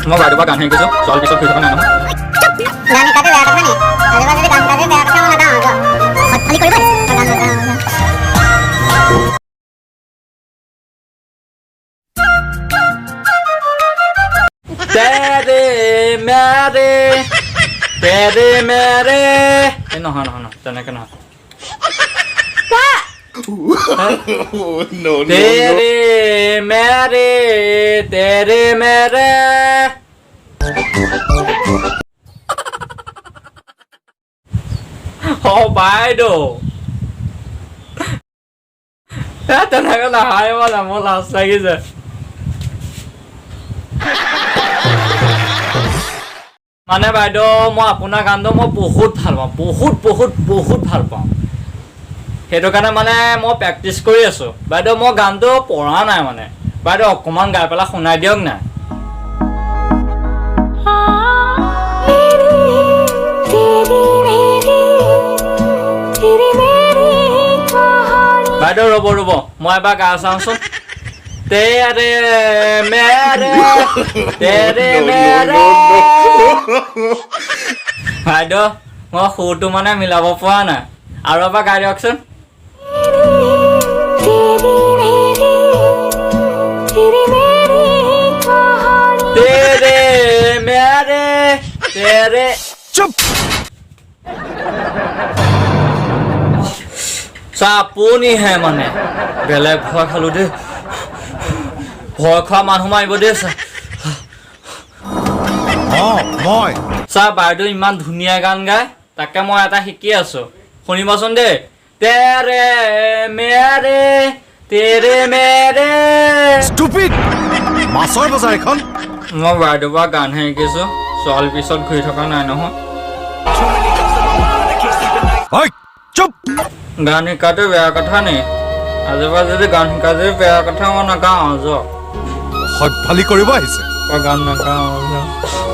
মই বাইদেউৰ পৰা গান শিকিছোঁ ছোৱালী পিছত ঘূৰি থকা নাই নহয় গান শিকাটো বেয়া কথা নি আজিবা যদি গান শিকাটো বেয়া কথা মই নাগাওঁ খালি কৰিব গান নাগাওঁ তেৰে মেৰে নহয় তেনেকে নহয় তেৰে মেৰে বাইদেউ তেনেকে নাহায় মোৰ লাজ লাগিছে মানে বাইদেউ মই আপোনাৰ গানটো মই বহুত ভাল পাওঁ বহুত ভাল পাওঁ সেইটো কাৰণে মানে মই প্ৰেক্টিচ কৰি আছোঁ বাইদেউ মই গানটো পঢ়া নাই মানে বাইদেউ অকণমান গাই পেলাই শুনাই দিয়ক না বাইদেউ ৰ'ব মই এবাৰ গাই চাওঁচোন তেৰে মেৰে বাইদেউ মই সুৰটো মানে মিলাব পৰা নাই আৰু এবাৰ গাই দিয়কচোন তেৰে মেৰে তেৰে চুপ চাপনিহে মানে বেলেগ ভয় খালো দেই ভয় খোৱা মানুহ মাৰিব দেই ছাৰ বাইদেউ ইমান ধুনীয়া গান গায় তাকে মই এটা শিকি আছো শুনিবচোন দেই তেৰে মেৰে ষ্টুপিড মাছৰ বজাৰ এখন মই বাইদেউৰ পৰা গানহে শিকিছো ছোৱালী পিছত ঘূৰি থকা নাই নহয় চুপ গান শিকাটো বেয়া কথা নি আজিৰপৰা যদি গান শিকা যদি বেয়া কথা মই নাগাওঁ সভ্যালি কৰিব আহিছে গান নাগাওঁ